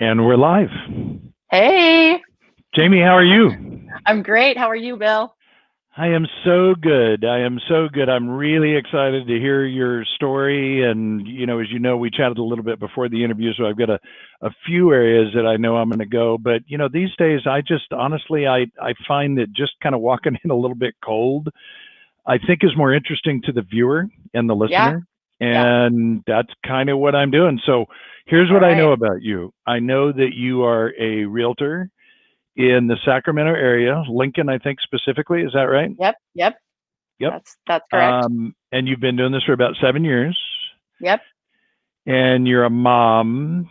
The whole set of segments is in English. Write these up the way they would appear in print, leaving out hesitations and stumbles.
And we're live. Hey, Jamie, how are you? I'm great. How are you, Bill? I am so good. I am so good. I'm really excited to hear your story. And, as you know, we chatted a little bit before the interview, so I've got a few areas that I know I'm going to go. But, these days, I just honestly, I find that just kind of walking in a little bit cold, I think is more interesting to the viewer and the Yeah, listener. yeah. And that's kind of what I'm doing. So here's All what I right. know about you. I know that you are a realtor in the Sacramento area, Lincoln, I think specifically. Is that right? Yep. Yep. That's correct. And you've been doing this for about 7 years, Yep. and you're a mom,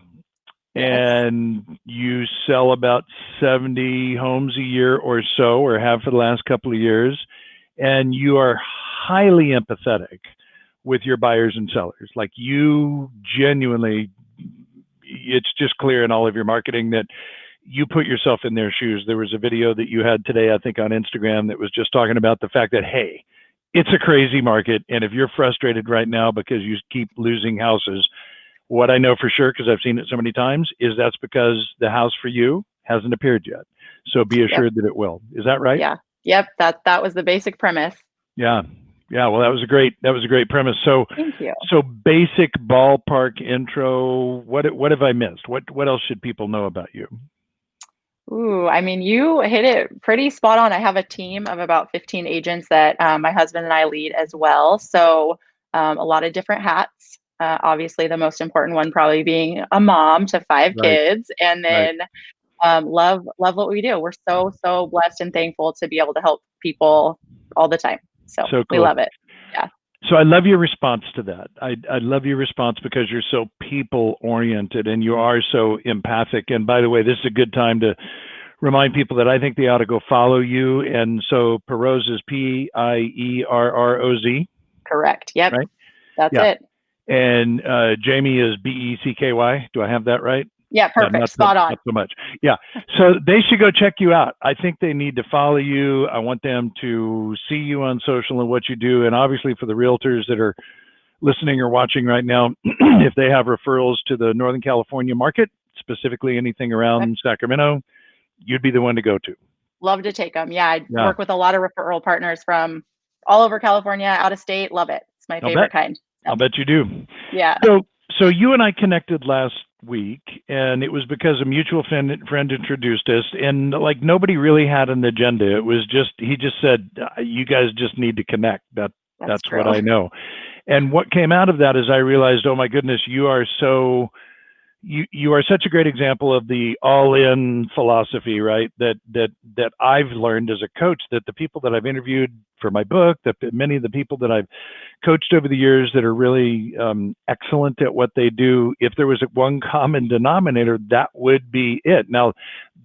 Yes. and you sell about 70 homes a year or so, or have for the last couple of years, and you are highly empathetic with your buyers and sellers. Like you genuinely, it's just clear in all of your marketing that you put yourself in their shoes. There was a video that you had today, I think, on Instagram that was just talking about the fact that, hey, it's a crazy market. And if you're frustrated right now because you keep losing houses, what I know for sure, because I've seen it so many times, is that's because the house for you hasn't appeared yet. So be Yep. assured that it will. Is that right? Yeah. Yep. That was the basic premise. Yeah. Yeah. Well, that was a great premise. So, Thank you. so basic ballpark intro. What have I missed? What else should people know about you? Ooh, I mean, you hit it pretty spot on. I have a team of about 15 agents that my husband and I lead as well. So a lot of different hats. Obviously, the most important one probably being a mom to five Right. kids, and Right. then love what we do. We're so blessed and thankful to be able to help people all the time. So So we cool. love it. Yeah. So I love your response to that. I love your response because you're so people oriented and you are so empathic. And by the way, this is a good time to remind people that I think they ought to go follow you. And so Pierroz is Pierroz, Correct. Yep. right? That's Yeah. it. And Jamie is Becky. Do I have that right? Yeah. Yeah, Perfect. Spot on. not so much. Yeah. So they should go check you out. I think they need to follow you. I want them to see you on social and what you do. And obviously for the realtors that are listening or watching right now, if they have referrals to the Northern California market, specifically anything Yep. around Sacramento, you'd be the one to go to. Love to take them. Yeah. I Yeah, work with a lot of referral partners from all over California, out of state. Love it. It's my I'll bet. favorite kind. I'll So, bet you do. yeah. So, so you and I connected last week, and it was because a mutual friend introduced us, and like nobody really had an agenda. It was just he just said, "You guys just need to connect." That's That's what true. I know. And what came out of that is I realized, oh my goodness, you are such a great example of the all-in philosophy, right? That I've learned as a coach, that the people that I've interviewed for my book, that many of the people that I've coached over the years that are really excellent at what they do, if there was one common denominator, that would be it. Now,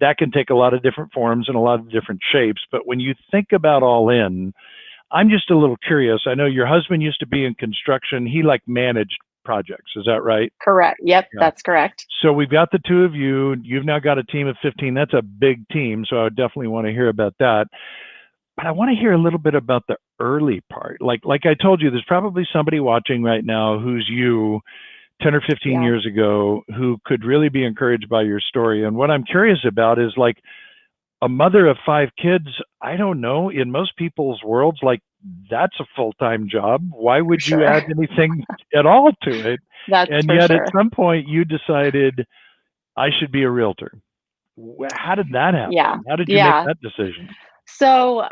that can take a lot of different forms and a lot of different shapes, but when you think about all in, I'm just a little curious. I know your husband used to be in construction. He like managed projects. Is that right? Correct. Yep. Yeah. That's correct. So we've got the two of you. You've now got a team of 15. That's a big team. So I would definitely want to hear about that. But I want to hear a little bit about the early part. Like I told you, there's probably somebody watching right now who's you 10 or 15 Yeah. years ago who could really be encouraged by your story. And what I'm curious about is like a mother of five kids. I don't know. In most people's worlds, like that's a full-time job. Why For would you sure. add anything at all to it? That's And for yet at sure. some point you decided I should be a realtor. How did that Yeah. happen? How did you make Yeah. that decision? So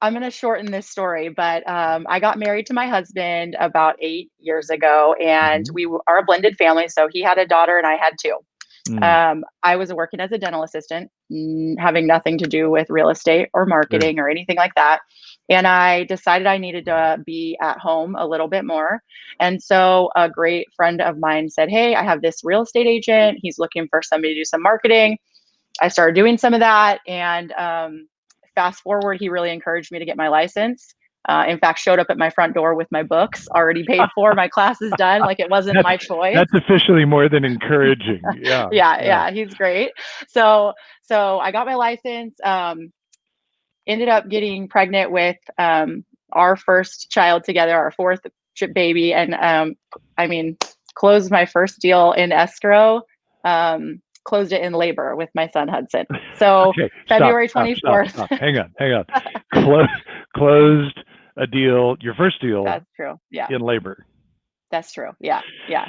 I'm going to shorten this story, but I got married to my husband about 8 years ago, and Hmm. we are a blended family. So he had a daughter and I had two. Mm, I was working as a dental assistant, having nothing to do with real estate or sure. marketing or anything like that. And I decided I needed to be at home a little bit more. And so a great friend of mine said, "Hey, I have this real estate agent. He's looking for somebody to do some marketing." I started doing some of that. And fast forward, he really encouraged me to get my license. In fact, showed up at my front door with my books already paid for, my classes done, like it wasn't That's my choice. that's officially more than encouraging. Yeah, Yeah, yeah. yeah, he's great. So, so I got my license. Ended up getting pregnant with our first child together, our fourth baby, and I mean, closed my first deal in escrow. closed it in labor with my son Hudson. So Okay, February 24th. stop. Hang on. Closed a deal, your first deal, That's true. Yeah, in labor. that's true. Yeah, yeah.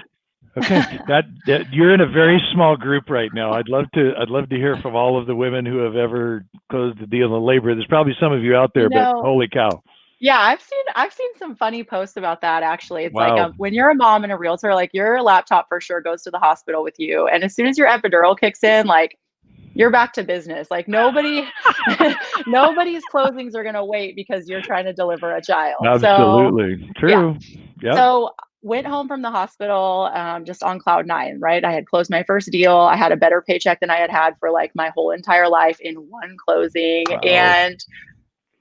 Okay, that you're in a very small group right now. I'd love to hear from all of the women who have ever closed a deal in labor. There's probably some of you out there, but holy cow! Yeah, I've seen some funny posts about that actually. It's like Wow. when you're a mom and a realtor, like your laptop for sure goes to the hospital with you, and as soon as your epidural kicks in, like you're back to business. Like nobody's closings are gonna wait because you're trying to deliver a child. So Absolutely yeah. true. Yep. So went home from the hospital, just on cloud nine, right? I had closed my first deal. I had a better paycheck than I had had for like my whole entire life in one closing. Wow. And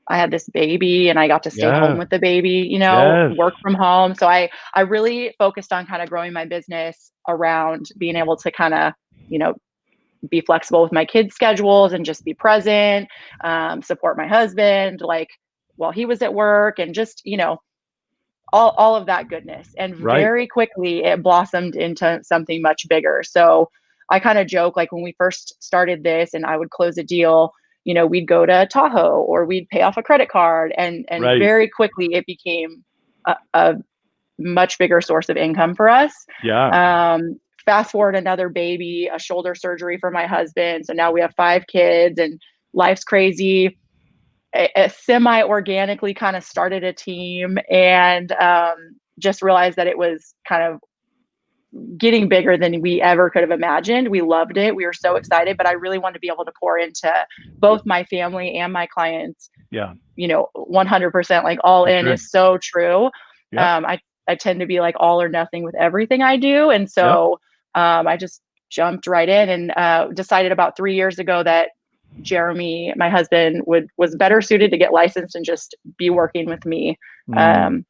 I had this baby and I got to stay home Yeah. with the baby, Yes. work from home. So I really focused on kind of growing my business around being able to kind of, be flexible with my kids' schedules and just be present, support my husband, like while he was at work and just, all of that goodness. And Right. very quickly it blossomed into something much bigger. So I kind of joke like when we first started this and I would close a deal, we'd go to Tahoe or we'd pay off a credit card and Right. very quickly it became a much bigger source of income for us. Yeah. Fast forward another baby, a shoulder surgery for my husband. So now we have 5 kids and life's crazy. Semi organically kind of started a team and just realized that it was kind of getting bigger than we ever could have imagined. We loved it. We were so excited, but I really wanted to be able to pour into both my family and my clients. Yeah. 100%, like all For in sure. is so true. Yep. I tend to be like all or nothing with everything I do. And Yep. so I just jumped right in and decided about 3 years ago that Jeremy, my husband, was better suited to get licensed and just be working with me. Mm.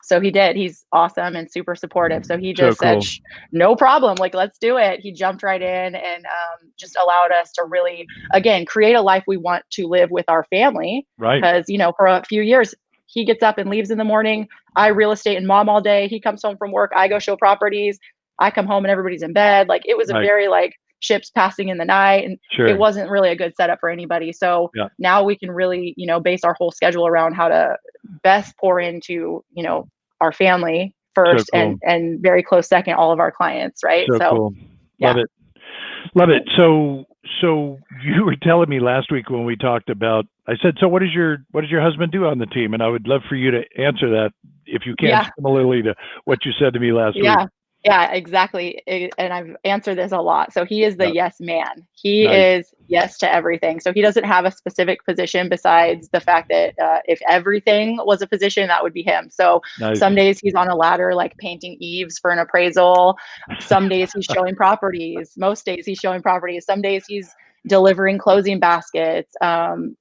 So he did. He's awesome and super supportive. So he So just said, cool. "No problem. Like, let's do it." He jumped right in and just allowed us to really, again, create a life we want to live with our family. Right. Because for a few years, he gets up and leaves in the morning. I real estate and mom all day. He comes home from work. I go show properties. I come home and everybody's in bed. Like it was a Right. very like ships passing in the night, and it Sure. wasn't really a good setup for anybody. So Yeah. now we can really, base our whole schedule around how to best pour into, our family So first cool. and very close second, all of our clients, right? So So cool. yeah. Love it. Love it. So you were telling me last week when we talked about, I said, so what does your husband do on the team? And I would love for you to answer that if you can, Yeah. similarly to what you said to me last week. Yeah. Yeah, exactly. And I've answered this a lot. So he is the Yeah. yes man. He Nice. is yes to everything. So he doesn't have a specific position besides the fact that if everything was a position, that would be him. So Nice. some days he's on a ladder, like painting eaves for an appraisal. Some days he's showing properties. Most days he's showing properties. Some days he's delivering closing baskets,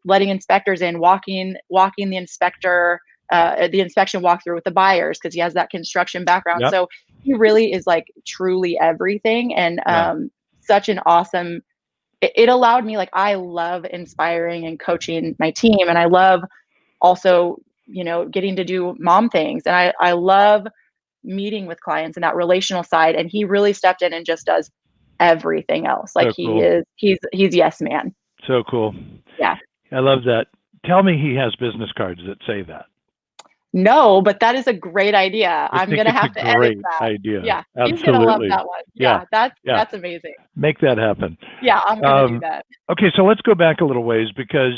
letting inspectors in, walking the inspector, the inspection walkthrough with the buyers because he has that construction background. Yep. So he really is like truly everything and Yeah. such an awesome it allowed me, like, I love inspiring and coaching my team and I love also getting to do mom things and I love meeting with clients and that relational side and he really stepped in and just does everything else. Like So cool. he's yes man. So cool. Yeah. I love that. Tell me he has business cards that say that. No, but that is a great idea. I I'm think gonna it's have a to edit great that. idea. Yeah, he's gonna love Absolutely. that one. Yeah. Yeah, Yeah. that's amazing. Make that happen. Yeah, I'm gonna do that. Okay, so let's go back a little ways because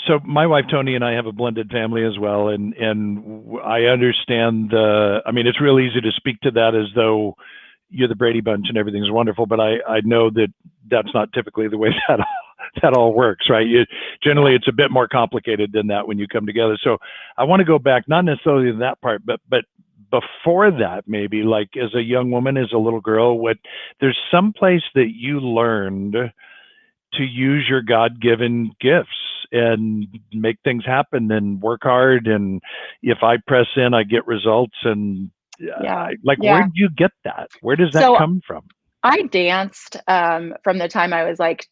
so my wife Tony and I have a blended family as well, and I understand I mean, it's real easy to speak to that as though you're the Brady Bunch and everything's wonderful, but I know that that's not typically the way that all works, right? Generally, it's a bit more complicated than that when you come together. So I want to go back, not necessarily to that part, but before that, maybe like as a young woman, as a little girl, there's some place that you learned to use your God-given gifts and make things happen and work hard. And if I press in, I get results. And where did you get that? Where does that come from? I danced from the time I was like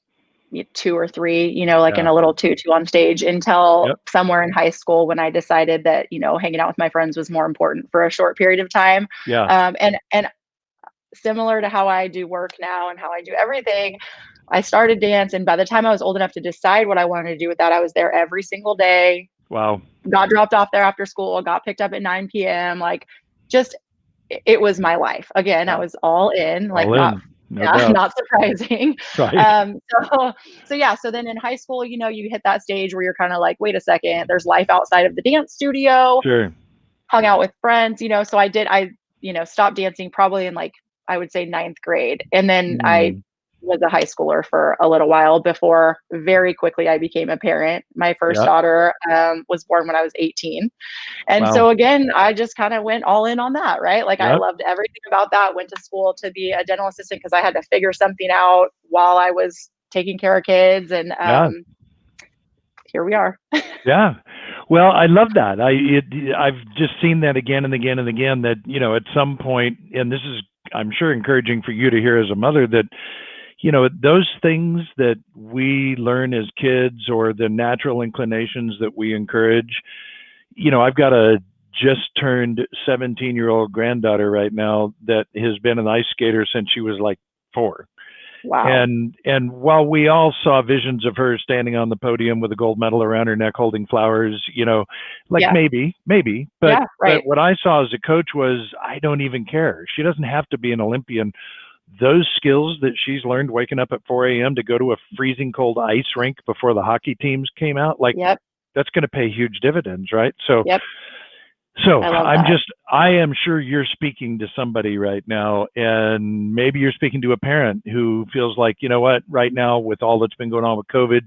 2 or 3, like in a little tutu on stage until somewhere in high school when I decided that, hanging out with my friends was more important for a short period of time. Yeah. And similar to how I do work now and how I do everything, I started dance. And by the time I was old enough to decide what I wanted to do with that, I was there every single day, Wow. got dropped off there after school, got picked up at 9 p.m. Like, just, it was my life. Again, I Yeah. was all in, like, All not, in. No yeah, doubt. not surprising. Right. So, so yeah, so then in high school, you hit that stage where you're kind of like, wait a second, there's life outside of the dance studio, Sure. hung out with friends, so I stopped dancing probably in, like, I would say, ninth grade. And then I Mm. was a high schooler for a little while before very quickly I became a parent. My first Yeah. daughter was born when I was 18. And Wow. so again, I just kind of went all in on that, right? Like, I Yep. loved everything about that. Went to school to be a dental assistant because I had to figure something out while I was taking care of kids. And Yeah. here we are. Yeah. Well, I love that. I've just seen that again and again and again that, at some point, and this is, I'm sure, encouraging for you to hear as a mother, that, those things that we learn as kids or the natural inclinations that we encourage, I've got a just turned 17-year-old granddaughter right now that has been an ice skater since she was like 4. Wow. And while we all saw visions of her standing on the podium with a gold medal around her neck holding flowers, like Yeah. maybe, but Yeah. Right. what I saw as a coach was, I don't even care. She doesn't have to be an Olympian. Those skills that she's learned waking up at 4 a.m. to go to a freezing cold ice rink before the hockey teams came out, like, Yep. that's going to pay huge dividends, right? So Yep. so I love that. I am sure you're speaking to somebody right now, and maybe you're speaking to a parent who feels like, you know what, right now with all that's been going on with COVID,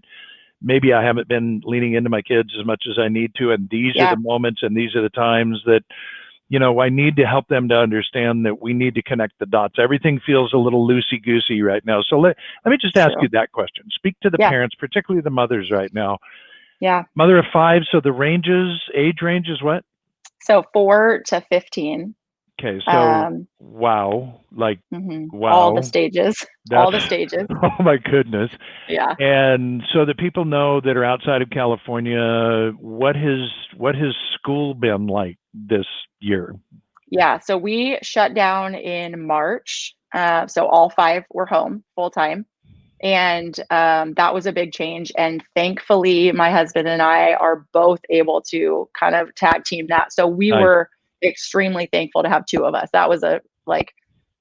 maybe I haven't been leaning into my kids as much as I need to. And these are Yeah. the moments and these are the times that, I need to help them to understand that we need to connect the dots. Everything feels a little loosey goosey right now. So let me just It's ask true. you that question. Speak to the Yeah. parents, particularly the mothers right now. Yeah. Mother of 5. So the age range is what? So 4 to 15. Okay, so wow, All the wow, stages, all that's the stages. oh my goodness. Yeah. And so the people know that are outside of California, what has school been like this year? Yeah. So we shut down in March. So all 5 were home full time. And that was a big change. And thankfully, my husband and I are both able to kind of tag team that. So we Nice. were extremely thankful to have 2 of us. That was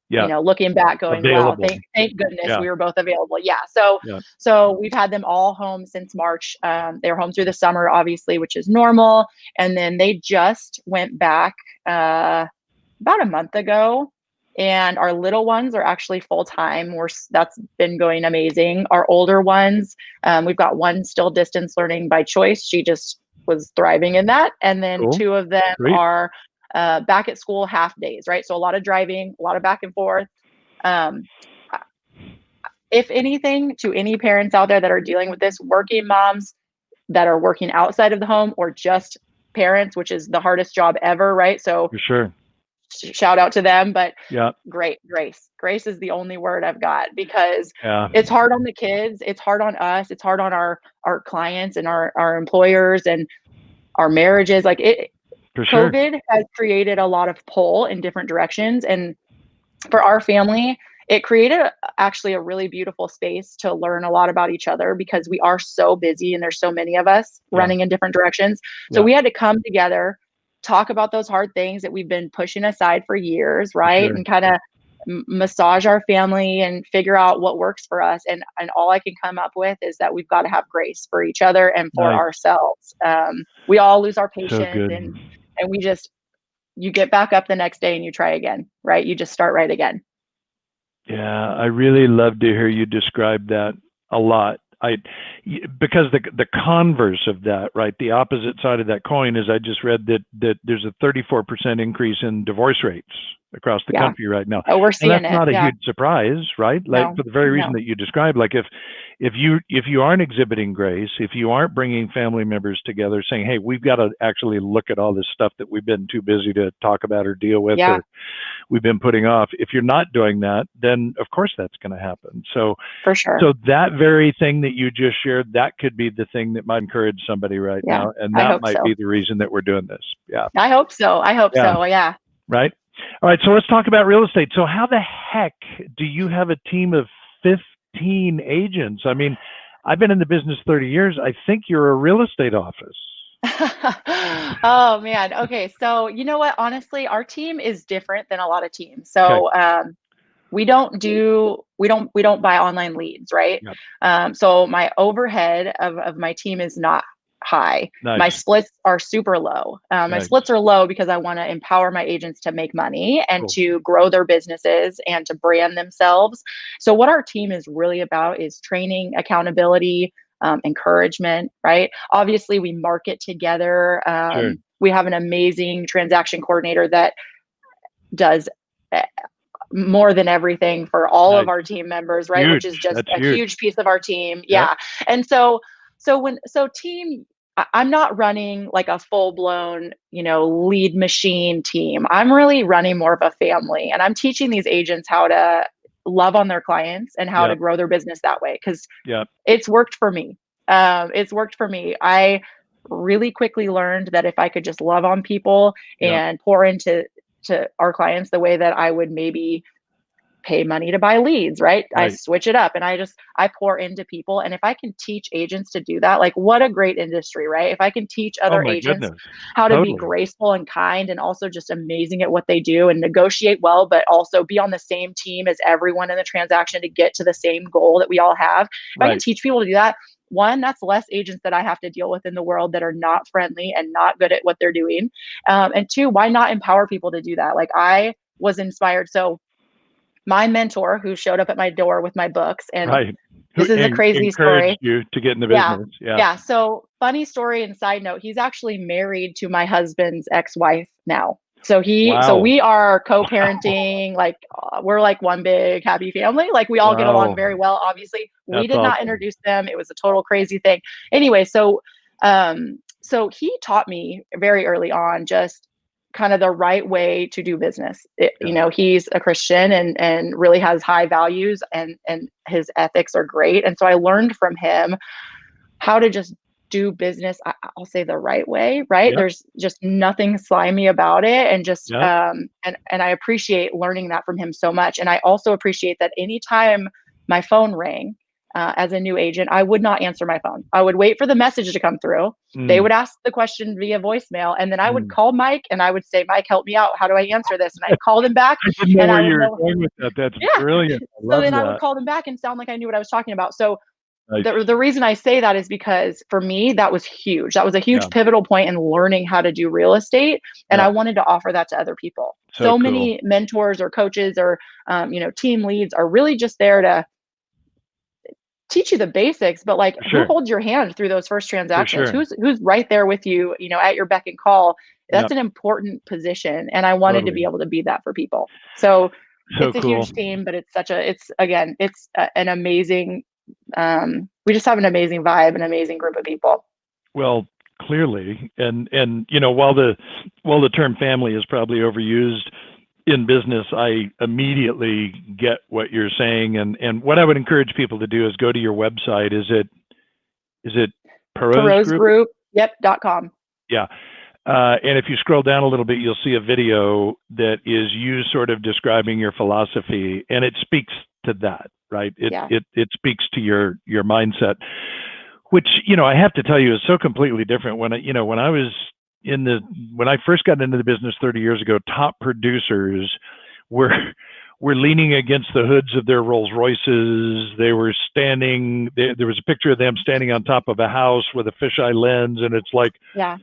Yeah, looking back, going, wow, available. thank goodness Yeah, we were both available. Yeah. So, yeah. so we've had them all home since March. They were home through the summer, obviously, which is normal. And then they just went back about a month ago. And our little ones are actually full time. That's been going amazing. Our older ones, we've got one still distance learning by choice. She just was thriving in that. And then Cool. 2 of them Great. are back at school half days, right? So a lot of driving, a lot of back and forth. Um, if anything, to any parents out there that are dealing with this, working moms that are working outside of the home, or just parents, which is the hardest job ever, right? So For sure. shout out to them. But Yeah, grace is the only word I've got, because yeah. it's hard on the kids, it's hard on us, it's hard on our clients and our employers and our marriages. Like, For sure. COVID has created a lot of pull in different directions. And for our family, it created actually a really beautiful space to learn a lot about each other, because we are so busy and there's so many of us Yeah, running in different directions. So yeah. we had to come together, talk about those hard things that we've been pushing aside for years, For right? sure. And kind of massage our family and figure out what works for us. And all I can come up with is that we've got to have grace for each other and for Nice. ourselves. We all lose our So patience, good. and you get back up the next day and you try again, right? You just start right again. Yeah, I really love to hear you describe that a lot. Because the converse of that, right? The opposite side of that coin is, I just read that there's a 34% increase in divorce rates across the Yeah. country right now. Oh, we're And seeing that's it. not a Yeah. huge surprise, right? Like, No, for the very reason no. that you described, like if you aren't exhibiting grace, if you aren't bringing family members together saying, hey, we've got to actually look at all this stuff that we've been too busy to talk about or deal with, Yeah, or we've been putting off. If you're not doing that, then of course that's going to happen. So for sure. that very thing that you just shared, that could be the thing that might encourage somebody right Yeah. now. And I that hope might so. be the reason that we're doing this. Yeah. I hope so. I hope Yeah. so. Yeah. Right. All right, so let's talk about real estate. So how the heck do you have a team of 15 agents? I mean, I've been in the business 30 years. I think you're a real estate office. Oh man. Okay. So you know what? Honestly, our team is different than a lot of teams. Okay. So we don't buy online leads, right? Yep. So my overhead of my team is not high. My Nice. splits are super low. My Nice. splits are low because I want to empower my agents to make money and Cool. to grow their businesses and to brand themselves. So what our team is really about is training, accountability, encouragement, right? Obviously, we market together. Sure. We have an amazing transaction coordinator that does more than everything for all of Nice. our team members, right? Huge. Which is just That's a huge. huge piece of our team. Yep. Yeah. And so team, I'm not running like a full blown, lead machine team. I'm really running more of a family, and I'm teaching these agents how to love on their clients and how to Yep. grow their business that way. Cause Yep. it's worked for me. It's worked for me. I really quickly learned that if I could just love on people Yep. and pour into our clients the way that I would maybe pay money to buy leads, right? I Right. switch it up and I pour into people. And if I can teach agents to do that, like what a great industry, right? If I can teach Oh other my agents goodness. how to be Totally. graceful and kind and also just amazing at what they do and negotiate well, but also be on the same team as everyone in the transaction to get to the same goal that we all have. If I can Right. teach people to do that, one, that's less agents that I have to deal with in the world that are not friendly and not good at what they're doing. And two, why not empower people to do that? Like I was inspired. So my mentor who showed up at my door with my books, and Right. Who this is a crazy encouraged story. you to get in the Yeah. business? Yeah. Yeah. So funny story and side note, he's actually married to my husband's ex-wife now. So Wow. we are Wow. co-parenting, like we're like one big happy family. Like we all get along Wow. very well. Obviously, we That's did not awesome. introduce them. It was a total crazy thing. Anyway, so he taught me very early on just kind of the right way to do business. Yeah. He's a Christian and really has high values and his ethics are great. And so I learned from him how to just do business. I'll say the right way, right? Yep. There's just nothing slimy about it, and just Yep. and I appreciate learning that from him so much. And I also appreciate that anytime my phone rang. As a new agent, I would not answer my phone. I would wait for the message to come through. They Mm. would ask the question via voicemail, and then I would Mm. call Mike and I would say, Mike, help me out. How do I answer this? And I'd call them back I didn't know and where I would you were know, going with that. That's yeah. brilliant. I So love then I would that. call them back and sound like I knew what I was talking about. So Nice. the reason I say that is because for me, that was huge. That was a Yeah. huge pivotal point in learning how to do real estate. And Yeah. I wanted to offer that to other people. So So cool. many mentors or coaches or, team leads are really just there to teach you the basics, but like For who sure. holds your hand through those first For transactions? sure. Who's right there with you, at your beck and call? That's Yep. an important position. And I wanted to be Totally. able to be that for people. So So it's a cool. huge team, but an amazing, we just have an amazing vibe, an amazing group of people. Well, clearly, and while the term family is probably overused in business, I immediately get what you're saying, and what I would encourage people to do is go to your website. Is it Pierroz Pierroz Group? Group, yep.com. Yeah. And if you scroll down a little bit, you'll see a video that is you sort of describing your philosophy, and it speaks to that, right? It Yeah. it speaks to your mindset, which I have to tell you is so completely different. When I first got into the business 30 years ago, top producers were were leaning against the hoods of their Rolls Royces. They were standing. There was a picture of them standing on top of a house with a fisheye lens, and it's like, Yeah.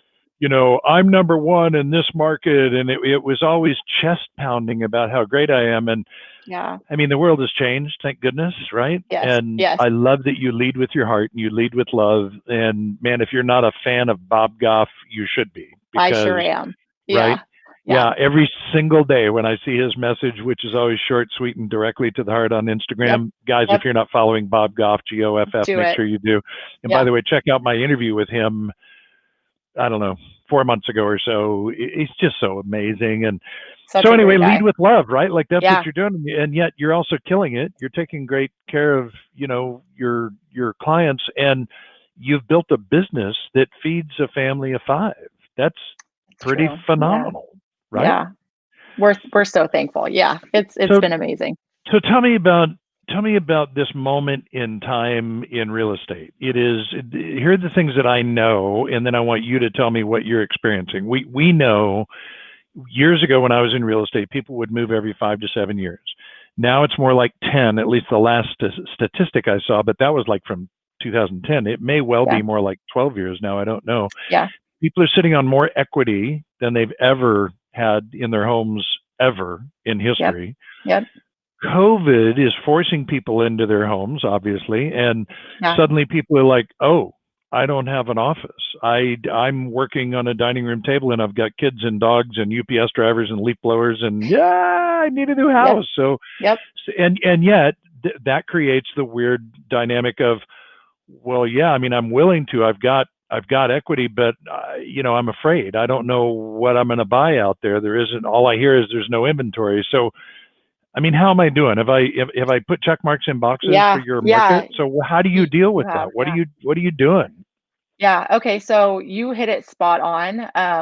I'm number one in this market. And it was always chest pounding about how great I am. And Yeah. I mean, the world has changed, thank goodness, right? Yes. And Yes. I love that you lead with your heart and you lead with love. And man, if you're not a fan of Bob Goff, you should be, I sure because, am. right? Yeah. Yeah. Yeah, every single day when I see his message, which is always short, sweet, and directly to the heart on Yep. Instagram, guys, if Yep. you're not following Bob Goff, Goff, Do make it. sure you do. And by Yeah. the way, check out my interview with him. I don't know, 4 months ago or so. He's just so amazing. And Such so a anyway, great lead guy. with love, right? Like that's what Yeah. you're doing, and yet you're also killing it. You're taking great care of, your clients, and you've built a business that feeds a family of five. That's It's pretty true. Yeah. phenomenal, right? Yeah. We're so thankful. Yeah, it's So been amazing. so tell me about this moment in time in real estate. Here are the things that I know, and then I want you to tell me what you're experiencing. We know years ago when I was in real estate, people would move every 5 to 7 years. Now it's more like 10, at least the last statistic I saw, but that was like from 2010. It may well Yeah, be more like 12 years now. I don't know. yeah, People are sitting on more equity than they've ever had in their homes ever in yep, history. yep, COVID is forcing people into their homes, obviously, and yeah, suddenly people are like, "Oh, I don't have an office. I'm working on a dining room table, and I've got kids and dogs and UPS drivers and leaf blowers, and yeah, I need a new yep, house." So, yep, and yet that creates the weird dynamic of, well, yeah, I mean, I'm willing to. I've got equity, but I'm afraid. I don't know what I'm going to buy out there. There isn't. All I hear is there's no inventory. So I mean, how am I doing? Have I put check marks in boxes for yeah, your yeah. market? So how do you deal You with have, that? What are yeah. you doing? Yeah. Okay. So you hit it spot on.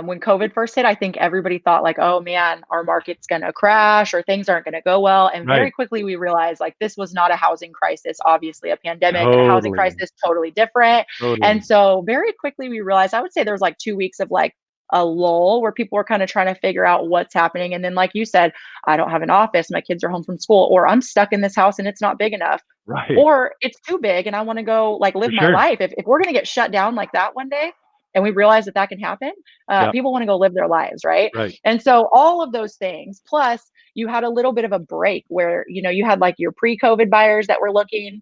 When COVID first hit, I think everybody thought like, oh man, our market's going to crash or things aren't going to go well. And Right. very quickly we realized like this was not a housing crisis, obviously a pandemic and a housing Totally. crisis, totally different. And Totally. so very quickly we realized, I would say there was like 2 weeks of like a lull where people were kind of trying to figure out what's happening. And then, like you said, I don't have an office, my kids are home from school, or I'm stuck in this house and it's not big enough, Right. or it's too big and I want to go like For live my sure. life. If we're going to get shut down like that one day, and we realize that that can happen, Yeah. people want to go live their lives, right? Right. And so all of those things, plus you had a little bit of a break where you had like your pre-COVID buyers that were looking,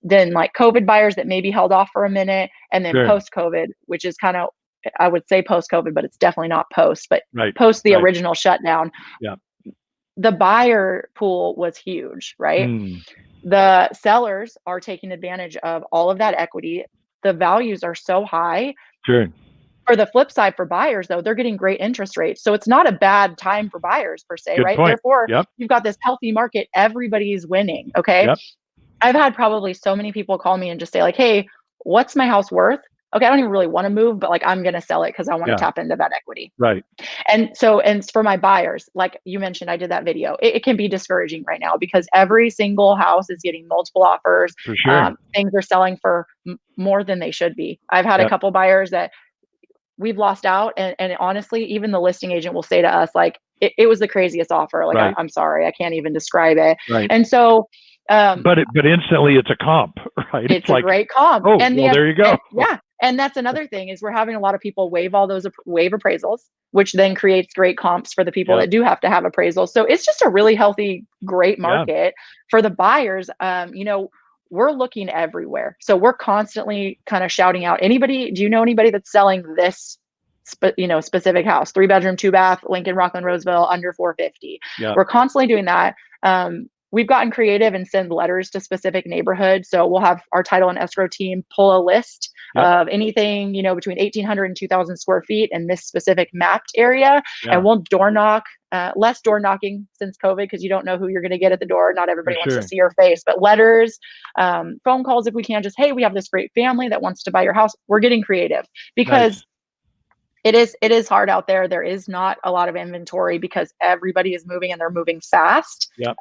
then like COVID buyers that maybe held off for a minute, and then Sure. post-COVID, which is kind of, I would say post-COVID, but it's definitely not post, but Right. post the Right. original shutdown, Yeah. the buyer pool was huge, right? Mm. The sellers are taking advantage of all of that equity. The values are so high. Sure. For the flip side, for buyers, though, they're getting great interest rates. So it's not a bad time for buyers per se, Good right? point. Therefore, Yep. you've got this healthy market. Everybody's winning. Okay. Yep. I've had probably so many people call me and just say, like, hey, what's my house worth? Okay. I don't even really want to move, but like, I'm going to sell it because I want to Yeah. tap into that equity. Right. And so, and for my buyers, like you mentioned, I did that video. It can be discouraging right now because every single house is getting multiple offers. For sure. Things are selling for more than they should be. I've had a Yep. couple buyers that we've lost out, and honestly, even the listing agent will say to us like, it was the craziest offer, like Right. I'm sorry, I can't even describe it. Right. And so But instantly it's a comp, right? it's It's a like, great comp. oh, And well, there you go. yeah, and that's another thing is we're having a lot of people waive all those waive appraisals, which then creates great comps for the people Yeah. that do have to have appraisals. So it's just a really healthy, great Yeah. market for the buyers. We're looking everywhere, so we're constantly kind of shouting out, anybody, do you know anybody that's selling this specific house, 3 bedroom, 2 bath, Lincoln, Rockland, Roseville, under 450. Yeah. We're constantly doing that. We've gotten creative and send letters to specific neighborhoods. So we'll have our title and escrow team pull a list Yep. of anything, between 1,800 and 2,000 square feet in this specific mapped area. Yeah. And we'll door knock, less door knocking since COVID, because you don't know who you're going to get at the door. Not everybody For wants to sure. see your face, but letters, phone calls if we can, just, hey, we have this great family that wants to buy your house. We're getting creative because Nice. it is hard out there. There is not a lot of inventory because everybody is moving and they're moving fast. Yep.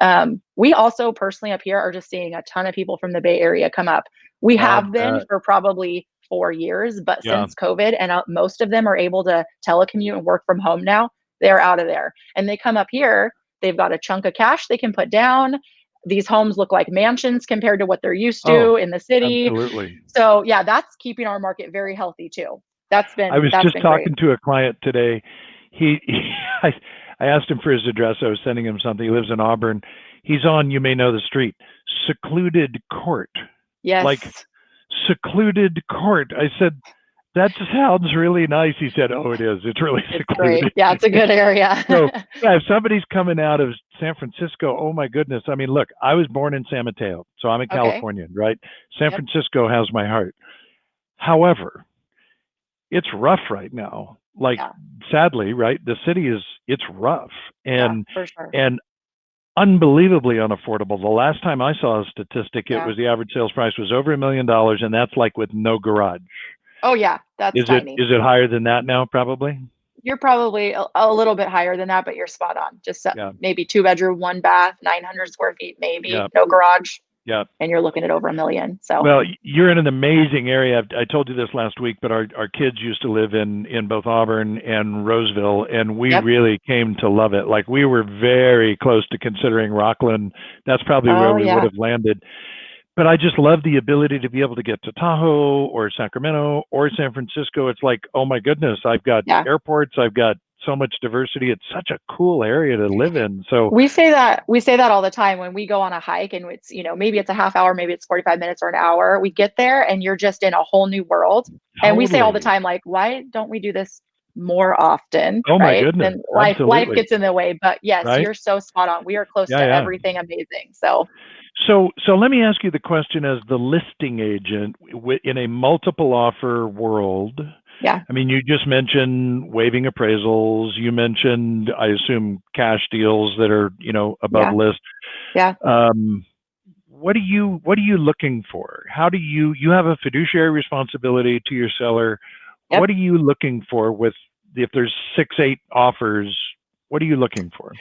We also personally up here are just seeing a ton of people from the Bay Area come up. We I'll have been bet. for probably 4 years, but Yeah. since COVID, and most of them are able to telecommute and work from home now, they're out of there. And they come up here, they've got a chunk of cash they can put down. These homes look like mansions compared to what they're used Oh, to in the city. absolutely. So yeah, that's keeping our market very healthy too. That's I was that's just been great. talking to a client today. I, I asked him for his address. I was sending him something. He lives in Auburn. He's on, you may know the street, Secluded Court. Yes. Like Secluded Court. I said, that sounds really nice. He said, oh, it is. It's really It's secluded. great. Yeah, it's a good area. So yeah, if somebody's coming out of San Francisco, oh my goodness. I mean, look, I was born in San Mateo, so I'm a Okay. Californian, right? San Yep. Francisco has my heart. However, it's rough right now. Like, Yeah. sadly, right? The city it's rough Yeah, and for sure. unbelievably unaffordable. The last time I saw a statistic, it Yeah. was the average sales price was over $1 million, and that's like with no garage. Oh yeah, that's Is tiny. it higher than that now? Probably. You're probably a little bit higher than that, but you're spot on. Just Yeah. maybe 2 bedroom, 1 bath, 900 square feet, maybe Yeah. no garage, Yeah. and you're looking at over $1 million. So Well, you're in an amazing area. I told you this last week, but our kids used to live in both Auburn and Roseville, and we yep. really came to love it. Like we were very close to considering Rockland. That's probably where Oh we would yeah. have landed. But I just love the ability to be able to get to Tahoe or Sacramento or San Francisco. It's like, oh my goodness, I've got Yeah. airports, I've got so much diversity. It's such a cool area to live in. So We say that all the time when we go on a hike, and it's, maybe it's a half hour, maybe it's 45 minutes or an hour. We get there and you're just in a whole new world. And we say all the totally. time, like, why don't we do this more often? Oh my Right. goodness. Then life Absolutely. gets in the way. But yes, Right? you're so spot on. We are close Yeah, to yeah. everything amazing. So So let me ask you the question as the listing agent in a multiple offer world. yeah. I mean, you just mentioned waiving appraisals. You mentioned, I assume, cash deals that are, above Yeah. list. Yeah. What are you looking for? How do you have a fiduciary responsibility to your seller? Yep. What are you looking for if there's 6, 8 offers? What are you looking for?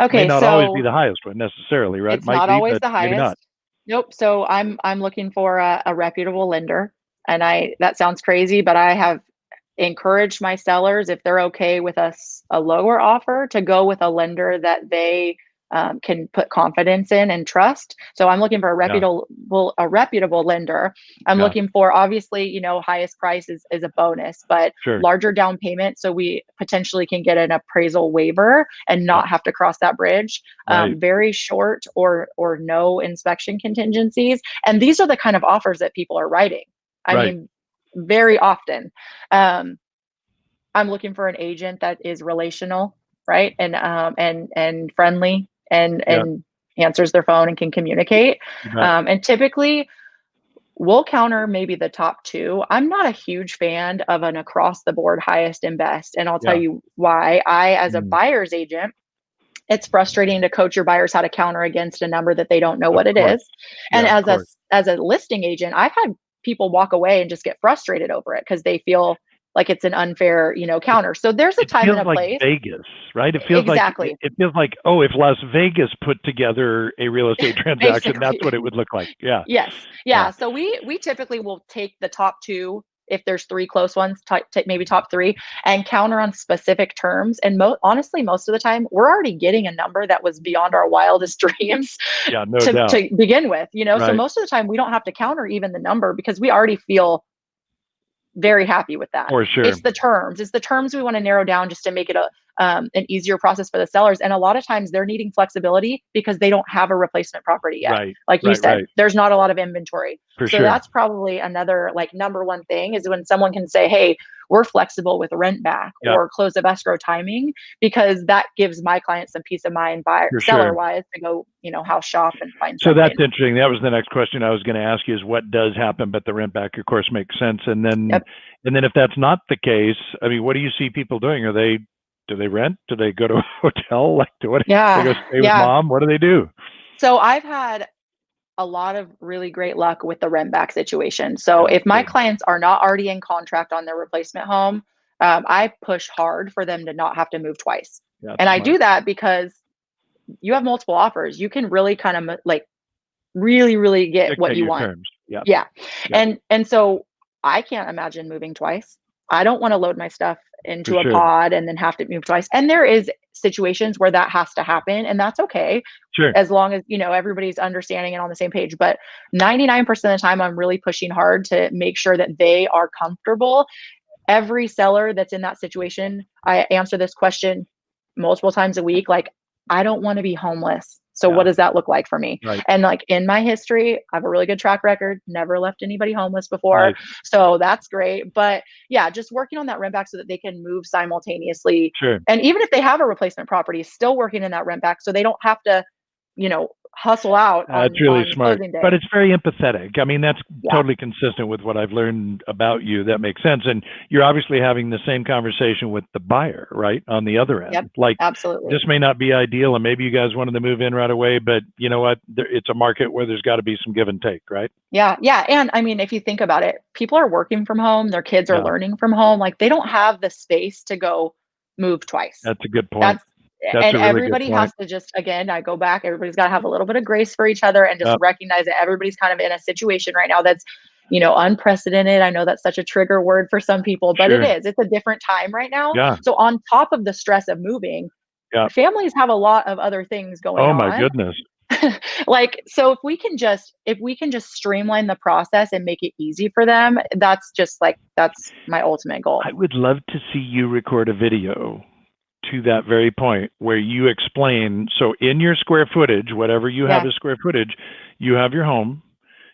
May Okay. not always be So the highest one necessarily, right? It it's might not be, always but the maybe highest. not. Nope. So I'm looking for a reputable lender. And that sounds crazy, but I have encouraged my sellers, if they're okay with a lower offer, to go with a lender that they can put confidence in and trust. So I'm looking for Yeah, a reputable lender. I'm yeah, looking for, obviously, highest price is a bonus, but sure. larger down payment, so we potentially can get an appraisal waiver and Yep, not have to cross that bridge. right, Very short or no inspection contingencies, and these are the kind of offers that people are writing. I right. mean, very often. Um, I'm looking for an agent that is relational, right? And friendly, and Yeah, answers their phone and can communicate. you bet. And typically we'll counter maybe the top two. I'm not a huge fan of an across the board highest and best. And I'll tell Yeah, you why. As a mm, buyer's agent, it's frustrating to coach your buyers how to counter against a number that they don't know of what it course. is. And Yeah, of course. as a listing agent, I've had people walk away and just get frustrated over it because they feel like it's an unfair, It counter. So there's a it time and feels a like place. Vegas, right? It feels like Exactly. oh, if Las Vegas put together a real estate transaction, that's Basically. what it would look like. Yeah, Yes. yeah, Yeah. So we typically will take the top two, if there's three close ones, maybe top three, and counter on specific terms. And honestly, most of the time, we're already getting a number that was beyond our wildest dreams yeah, no to doubt. begin with. So Right. most of the time, we don't have to counter even the number because we already feel very happy with that. For sure. It's the terms we want to narrow down just to make it an easier process for the sellers. And a lot of times they're needing flexibility because they don't have a replacement property yet. Right, Like you right, said, right. there's not a lot of inventory. For So sure. that's probably another, like, number one thing is when someone can say, hey, we're flexible with rent back Yeah, or close of escrow timing, because that gives my clients some peace of mind, buyer for sure. seller wise, to go, house shop and find So that's something. interesting. That was the next question I was going to ask you is what does happen, but the rent back, of course, makes sense. Yep. And then if that's not the case, I mean, what do you see people doing? Do they rent? Do they go to a hotel? Like, they go Yeah. stay with Yeah. mom? What do they do? So I've had a lot of really great luck with the rent back situation. So Yeah, if my good. clients are not already in contract on their replacement home, I push hard for them to not have to move twice. Yeah, And that's I smart. do that because you have multiple offers. You can really kind of like really, really get what Dictate you your want. terms. Yeah, Yeah. yeah, And so I can't imagine moving twice. I don't want to load my stuff for into a sure. pod and then have to move twice. And there is situations where that has to happen, and that's okay, Sure. as long as everybody's understanding and on the same page. But 99% of the time I'm really pushing hard to make sure that they are comfortable. Every seller that's in that situation, I answer this question multiple times a week, like, I don't want to be homeless. So what Yeah, does that look like for me? right. And like, in my history, I have a really good track record, never left anybody homeless before. Nice. So that's great. But yeah, just working on that rent back so that they can move simultaneously. Sure. And even if they have a replacement property, still working in that rent back so they don't have to, hustle out It's on really smart, closing but day. it's very empathetic. I mean, that's Yeah. totally consistent with what I've learned about you. That makes sense. And you're obviously having the same conversation with the buyer, right? On the other Yep. end. Like, Absolutely. this may not be ideal, and maybe you guys wanted to move in right away, but you know what? It's a market where there's got to be some give and take, right? Yeah, yeah, and I mean, if you think about it, people are working from home, their kids are Yeah, learning from home, like, they don't have the space to go move twice. That's a good point. That's That's and a really good everybody point. has to just, again, I go back, everybody's got to have a little bit of grace for each other and just Yep. recognize that everybody's kind of in a situation right now that's, unprecedented. I know that's such a trigger word for some people, but it Sure. is. It's a different time right now. Yeah. So on top of the stress of moving, Yeah. families have a lot of other things going Oh my on. goodness. Like, so if we can just streamline the process and make it easy for them, that's my ultimate goal. I would love to see you record a video to that very point where you explain. So in your square footage, whatever you have Yeah. as square footage, you have your home,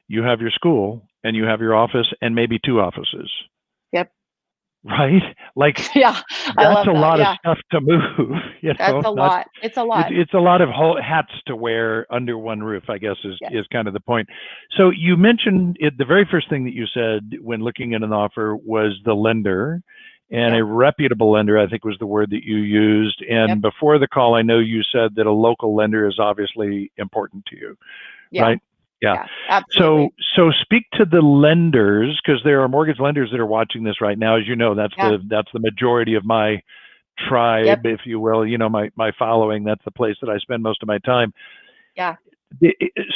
you have your school, and you have your office and maybe 2 offices, Yep. right? Like Yeah. I that's love a that. lot of Yeah. stuff to move, That's a not lot. It's a lot. it's a lot of whole hats to wear under one roof, I guess Yes. is kind of the point. So you mentioned it, the very first thing that you said when looking at an offer was the lender, and Yeah. a reputable lender, I think was the word that you used. And Yep. before the call, I know you said that a local lender is obviously important to you, Yeah. right? Yeah. Yeah. Absolutely. So speak to the lenders, because there are mortgage lenders that are watching this right now. As you know, that's Yeah. the majority of my tribe, Yep. if you will, my following. That's the place that I spend most of my time. Yeah.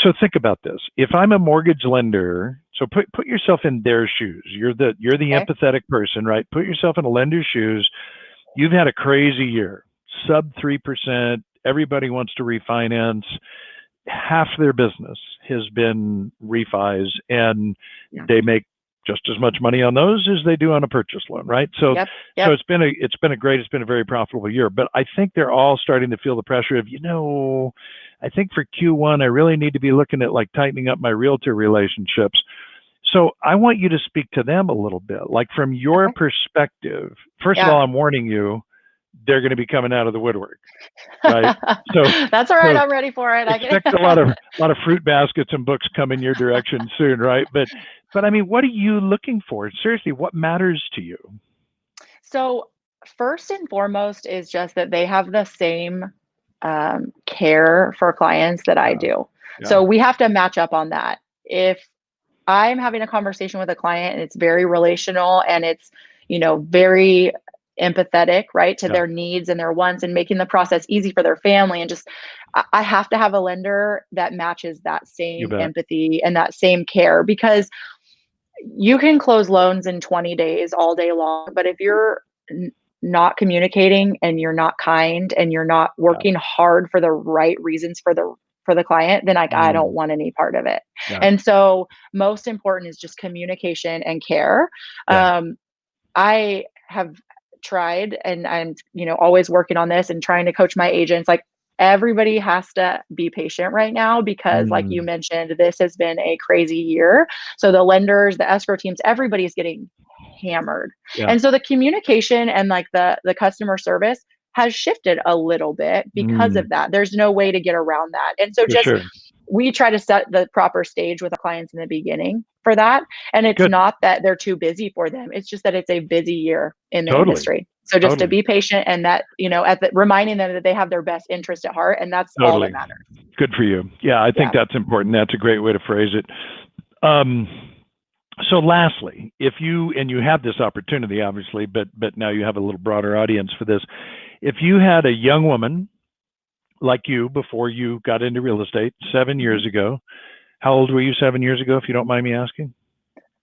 So think about this. If I'm a mortgage lender, so put yourself in their shoes. You're the Okay. empathetic person, right? Put yourself in a lender's shoes. You've had a crazy year, sub 3%. Everybody wants to refinance. Half their business has been refis, and Yeah. they make just as much money on those as they do on a purchase loan, right? So Yep. so Yep. it's been a very profitable year. But I think they're all starting to feel the pressure of, I think for Q1 I really need to be looking at like tightening up my realtor relationships. So I want you to speak to them a little bit, like from your Okay. perspective. First of Yeah. all, I'm warning you, they're going to be coming out of the woodwork, right? So That's all right. so I'm ready for it. I expect can. a lot of fruit baskets and books coming your direction soon, right? But I mean, what are you looking for? Seriously, what matters to you? So, first and foremost is just that they have the same care for clients that I Yeah, do. yeah, So, we have to match up on that. If I'm having a conversation with a client and it's very relational and it's, very empathetic, right, to yeah. their needs and their wants and making the process easy for their family and just, I have to have a lender that matches that You same bet. empathy and that same care because you can close loans in 20 days all day long, but if you're not communicating and you're not kind and you're not Yeah. working hard for the right reasons for the client, then I Mm, don't want any part of it. yeah, And so most important is just communication and care. yeah, Um, I have tried and I'm, always working on this and trying to coach my agents. Like everybody has to be patient right now because like you mm, mentioned, this has been a crazy year. So the lenders, the escrow teams, everybody's getting hammered. yeah. And so the communication and like the customer service has shifted a little bit because Mm, of that. There's no way to get around that. And so for just sure. we try to set the proper stage with our clients in the beginning for that. And it's Good. not that they're too busy for them. It's just that it's a busy year in the Totally. industry. So just to Totally. be patient and that, reminding them that they have their best interest at heart. And that's all that Totally. matters. Good for you. Yeah, I think Yeah. that's important. That's a great way to phrase it. Um, so lastly, if you, and you have this opportunity obviously, but now you have a little broader audience for this. If you had a young woman like you before you got into real estate 7 years ago, how old were you 7 years ago, if you don't mind me asking?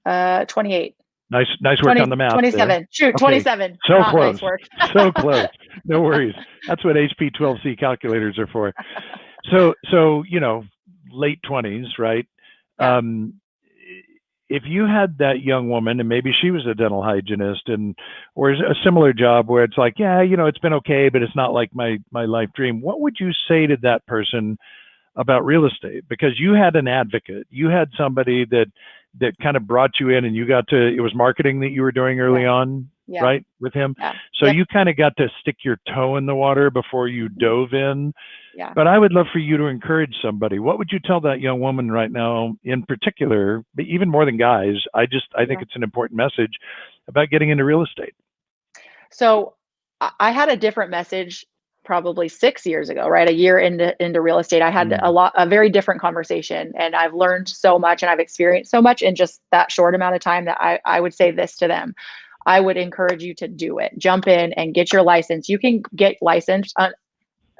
28, Nice work 20, on the math there. 27. Shoot, Okay, 27. so Not close, nice work. so close. No worries. That's what HP 12C calculators are for. So late 20s, right? Yeah. Um, if you had that young woman and maybe she was a dental hygienist or a similar job where it's like, yeah, it's been okay, but it's not like my life dream, what would you say to that person about real estate? Because you had an advocate, you had somebody that kind of brought you in, and it was marketing that you were doing early Yeah. on, Yeah. right, with him. Yeah. So Yep. you kind of got to stick your toe in the water before you dove in. Yeah. But I would love for you to encourage somebody. What would you tell that young woman right now in particular, but even more than guys? I think Yeah. it's an important message about getting into real estate. So I had a different message probably 6 years ago, right? A year into real estate, I had Mm, a very different conversation, and I've learned so much, and I've experienced so much in just that short amount of time that I would say this to them: I would encourage you to do it. Jump in and get your license. You can get licensed.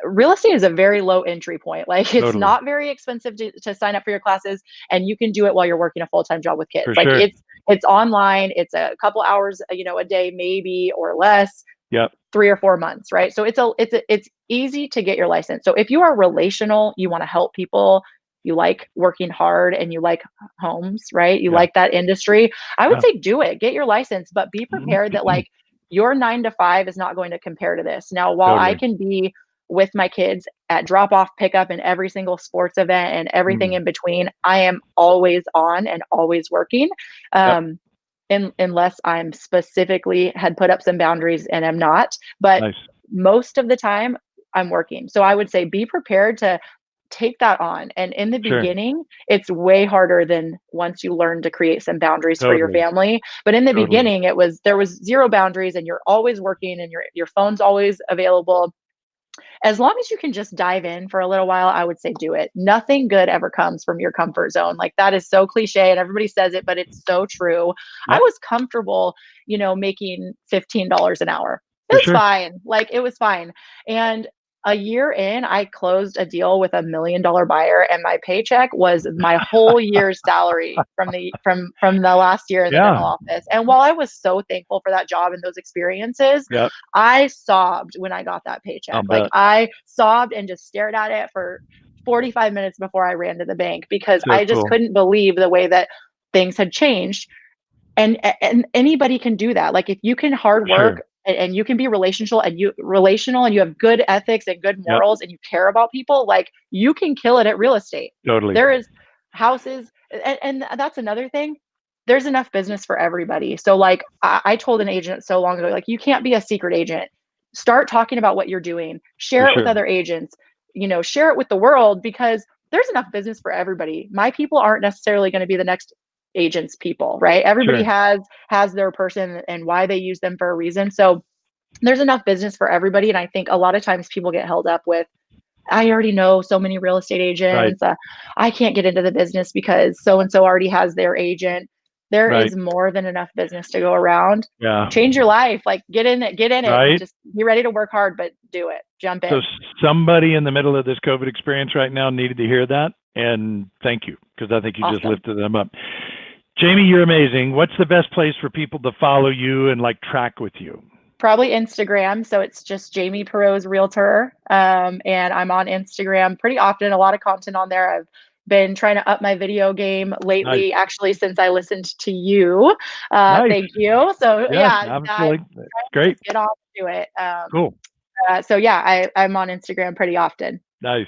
Real estate is a very low entry point. Like it's Totally. not very expensive to sign up for your classes, and you can do it while you're working a full-time job with kids. For Like sure. it's online. It's a couple hours, a day maybe or less. Yep. 3 or 4 months, right? So it's easy to get your license. So if you are relational, you want to help people, you like working hard and you like homes, right? You Yeah. like that industry. I would Yeah. say do it. Get your license, but be prepared that like your 9 to 5 is not going to compare to this. Now, while I Totally. can be with my kids at drop off, pickup, and every single sports event and everything in between, I am always on and always working. Yep. Unless I'm specifically had put up some boundaries and am not. But Nice. most of the time, I'm working. So I would say be prepared to take that on. And in the Sure. beginning, it's way harder than once you learn to create some boundaries for your Totally. family. But in the Totally. beginning, there was zero boundaries and you're always working and your phone's always available. As long as you can just dive in for a little while, I would say do it. Nothing good ever comes from your comfort zone. Like that is so cliche and everybody says it, but it's so true. I Yep. was comfortable, making $15 an hour. It For was sure. fine. Like it was fine. And a year in, I closed a deal with $1 million buyer, and my paycheck was my whole year's salary from the last year in the Yeah. dental office. And while I was so thankful for that job and those experiences, Yep. I sobbed when I got that I'll paycheck. Like bet. I sobbed and just stared at it for 45 minutes before I ran to the bank because So I just cool. couldn't believe the way that things had changed. And anybody can do that. Like if you can hard Sure. work and you can be relational and you have good ethics and good Yep. morals and you care about people, like you can kill it at real estate. Totally. There is houses, and that's another thing. There's enough business for everybody. So like I told an agent so long ago, like you can't be a secret agent. Start talking about what you're doing. For Share it with sure. other agents. Share it with the world because there's enough business for everybody. My people aren't necessarily going to be the next agent's people, right? Everybody Sure. has their person and why they use them for a reason. So there's enough business for everybody. And I think a lot of times people get held up with, I already know so many real estate Right. agents. I can't get into the business because so and so already has their agent. There Right. is more than enough business to go around. Yeah. Change your life. Like get in it. Right. Just be ready to work hard, but do it. Jump So in. somebody in the middle of this COVID experience right now needed to hear that, and thank you, because I think you just Awesome. lifted them up. Jamie, you're amazing. What's the best place for people to follow you and like track with you? Probably Instagram. So it's just Jamie Pierroz Realtor. And I'm on Instagram pretty often, a lot of content on there. I've been trying to up my video game Nice. lately, actually, since I listened to you. Nice. Thank you. So Yes, yeah, I'm absolutely. trying to Great. just get on to it. Cool. So yeah, I'm on Instagram pretty often. Nice.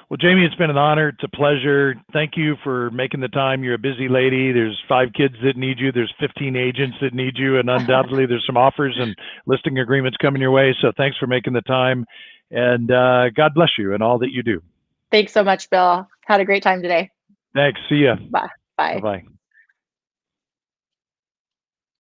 Well, Jamie, it's been an honor. It's a pleasure. Thank you for making the time. You're a busy lady. There's 5 kids that need you. There's 15 agents that need you. And undoubtedly, there's some offers and listing agreements coming your way. So thanks for making the time. And God bless you and all that you do. Thanks so much, Bill. Had a great time today. Thanks. See ya. Bye. Bye. Bye-bye.